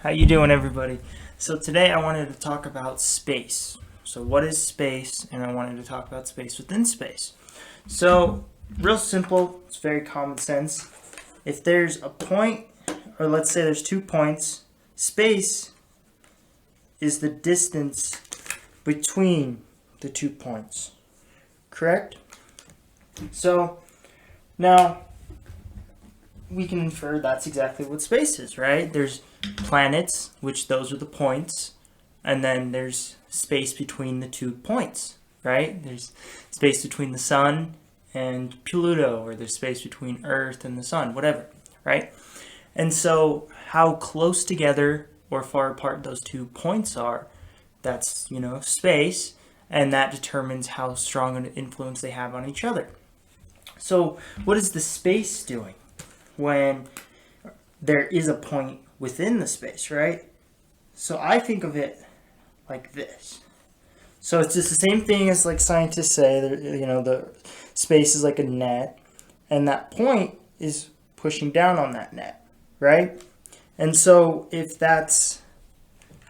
How you doing, everybody? So today I wanted to talk about space. So what is space? And I wanted to talk about space within space. So real simple, it's very common sense. If there's a point, or let's say there's 2 points, space is the distance between the 2 points. Correct? So now we can infer that's exactly what space is, right? There's planets, which those are the points, and then there's space between the 2 points, right? There's space between the sun and Pluto, or there's space between Earth and the sun, whatever, right? And so how close together or far apart those 2 points are, that's, space, and that determines how strong an influence they have on each other. So what is the space doing when there is a point within the space, right? So I think of it like this. So it's just the same thing as like scientists say, the space is like a net, and that point is pushing down on that net, right? And so if that's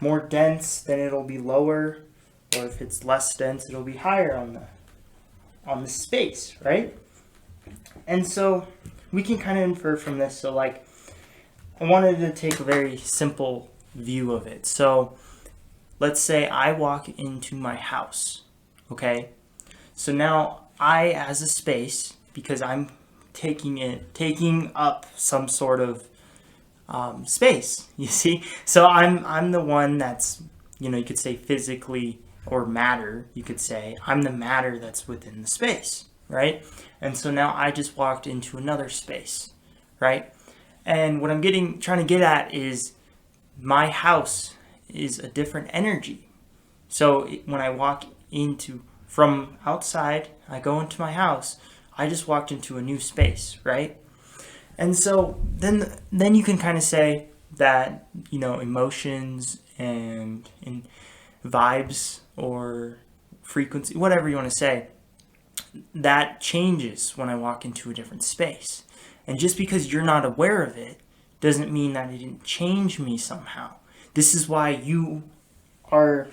more dense, then it'll be lower, or if it's less dense, it'll be higher on the space, right? And so we can kind of infer from this. So like, I wanted to take a very simple view of it. So let's say I walk into my house, okay? So now I, as a space, because I'm taking up some sort of space, you see? So I'm the one that's, you could say physically, or matter, you could say. I'm the matter that's within the space, right? And so now I just walked into another space, right? And what I'm trying to get at is my house is a different energy. So when I walk from outside, I go into my house, I just walked into a new space, right? And so then you can kind of say that, emotions and vibes or frequency, whatever you want to say, that changes when I walk into a different space. And just because you're not aware of it doesn't mean that it didn't change me somehow. This is why you are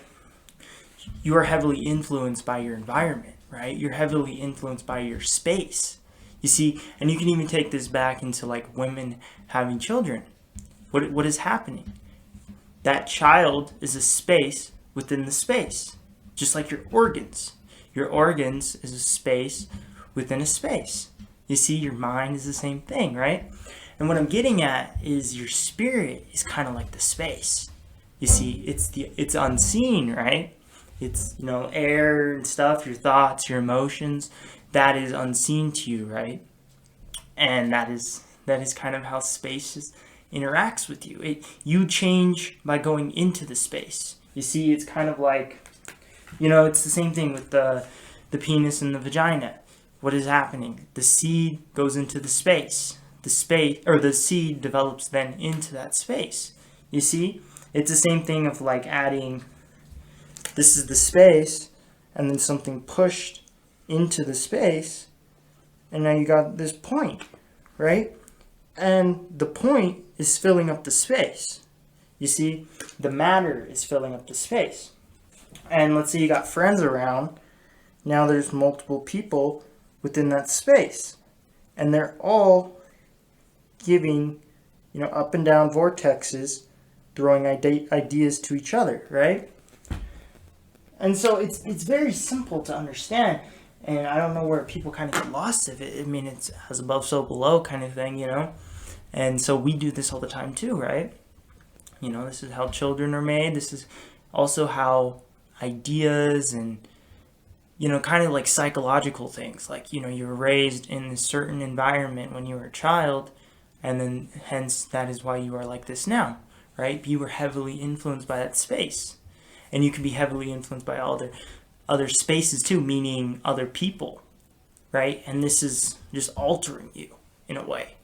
heavily influenced by your environment, right? You're heavily influenced by your space. You see, and you can even take this back into like women having children. What is happening? That child is a space within the space, just like your organs. Your organs is a space within a space. You see, your mind is the same thing, right? And what I'm getting at is your spirit is kind of like the space. You see, it's unseen, right? It's, air and stuff, your thoughts, your emotions, that is unseen to you, right? And that is kind of how space interacts with you. You change by going into the space. You see, it's kind of like, it's the same thing with the penis and the vagina. What is happening? The seed goes into the space. The seed develops then into that space. You see? It's the same thing of like adding, this is the space, and then something pushed into the space, and now you got this point, right? And the point is filling up the space. You see? The matter is filling up the space. And let's say you got friends around. Now there's multiple people within that space, and they're all giving, up and down vortexes, throwing ideas to each other, right? And so it's very simple to understand, and I don't know where people kind of get lost of it. I mean, it's as above, so below kind of thing, And so we do this all the time too, right? This is how children are made. This is also how ideas and kind of like psychological things, like, you were raised in a certain environment when you were a child, and then hence that is why you are like this now, right? You were heavily influenced by that space, and you can be heavily influenced by all other spaces too, meaning other people, right? And this is just altering you in a way.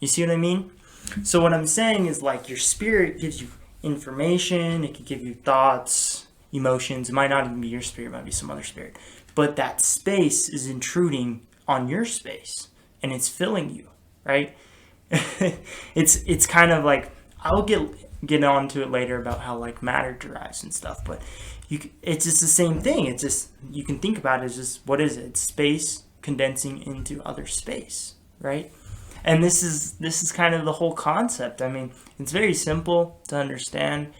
You see what I mean? So what I'm saying is, like, your spirit gives you information, it can give you thoughts, emotions. It might not even be your spirit, it might be some other spirit. But that space is intruding on your space, and it's filling you, right? It's kind of like, I'll get get on to it later about how like matter derives and stuff, but it's just the same thing. It's just, you can think about it as just, what is it? It's space condensing into other space, right? And this is kind of the whole concept. I mean, it's very simple to understand,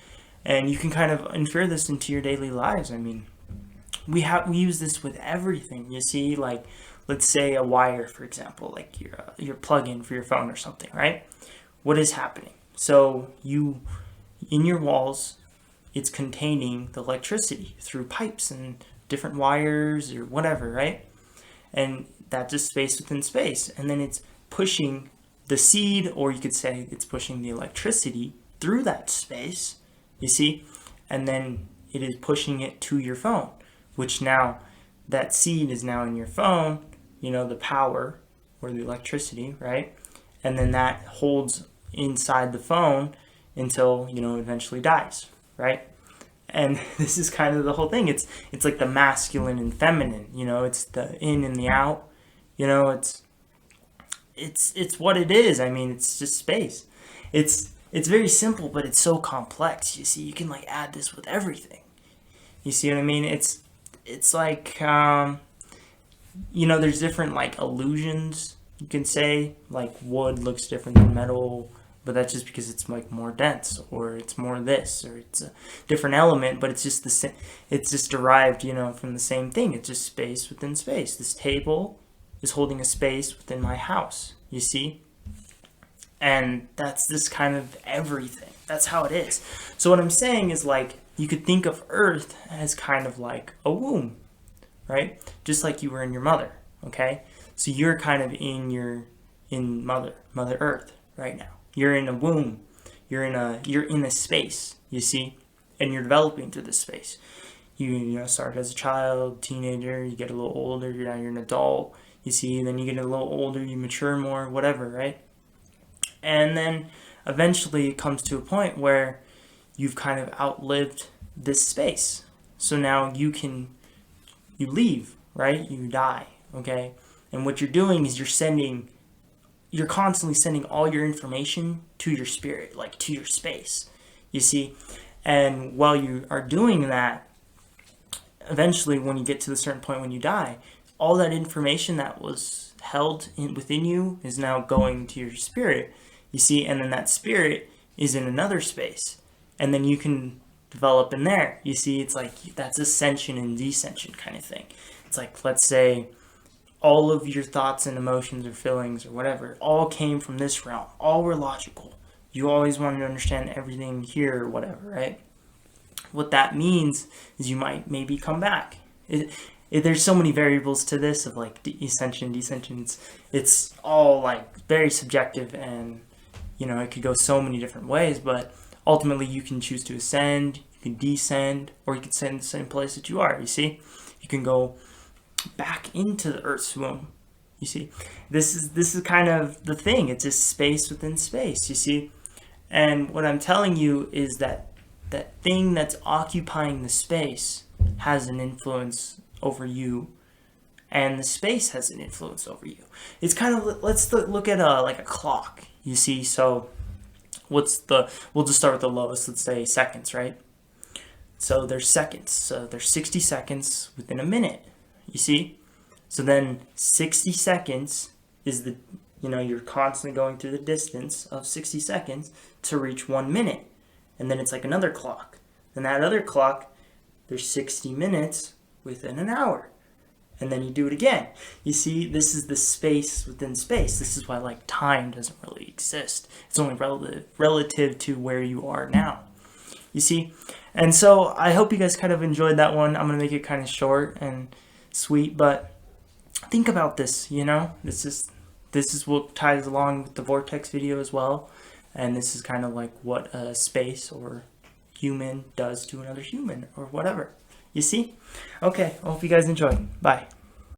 and you can kind of infer this into your daily lives. I mean, we use this with everything. You see, like, let's say a wire, for example, like your plug-in for your phone or something, right? What is happening? So in your walls, it's containing the electricity through pipes and different wires or whatever, right? And that's just space within space. And then it's pushing the seed, or you could say it's pushing the electricity through that space, you see? And then it is pushing it to your phone, which now that seed is now in your phone, the power or the electricity, right? And then that holds inside the phone until, it eventually dies, right? And this is kind of the whole thing. It's like the masculine and feminine, it's the in and the out, it's what it is. I mean, it's just space. It's very simple, but it's so complex. You see, you can like add this with everything. You see what I mean? It's like, there's different like illusions, you can say, like wood looks different than metal, but that's just because it's like more dense, or it's more this, or it's a different element, but it's just the same. It's just derived, from the same thing. It's just space within space. This table is holding a space within my house, you see? And that's this kind of everything. That's how it is. So what I'm saying is, like, you could think of Earth as kind of like a womb, right? Just like you were in your mother, okay? So you're kind of in Mother Earth right now. You're in a womb. You're in a space, you see? And you're developing through this space. You start as a child, teenager, you get a little older, you're an adult, you see, then you get a little older, you mature more, whatever, right? And then eventually it comes to a point where you've kind of outlived this space. So now you leave, right? You die, okay? And what you're doing is you're constantly sending all your information to your spirit, like to your space, you see? And while you are doing that, eventually when you get to a certain point when you die, all that information that was held within you is now going to your spirit, you see? And then that spirit is in another space, and then you can develop in there, you see? It's like, that's ascension and descension kind of thing. It's like, let's say all of your thoughts and emotions or feelings or whatever all came from this realm, all were logical. You always wanted to understand everything here or whatever, right? What that means is you might maybe come back. There's so many variables to this of like ascension, descension. It's all like very subjective, and it could go so many different ways, but ultimately you can choose to ascend, you can descend, or you can stay in the same place that you are, you see? You can go back into the Earth's womb, you see? This is kind of the thing. It's just space within space, you see? And what I'm telling you is that thing that's occupying the space has an influence over you, and the space has an influence over you. It's kind of, let's look at like a clock, you see? So we'll just start with the lowest, let's say seconds, right? So there's seconds, so there's 60 seconds within a minute, you see? So then 60 seconds is you're constantly going through the distance of 60 seconds to reach 1 minute. And then it's like another clock. Then that other clock, there's 60 minutes within an hour. And then you do it again. You see, this is the space within space. This is why like time doesn't really exist. It's only relative to where you are now. You see? And so I hope you guys kind of enjoyed that one. I'm going to make it kind of short and sweet, but think about this, This is what ties along with the Vortex video as well. And this is kind of like what a space or human does to another human or whatever. You see? Okay, I hope you guys enjoy. Bye.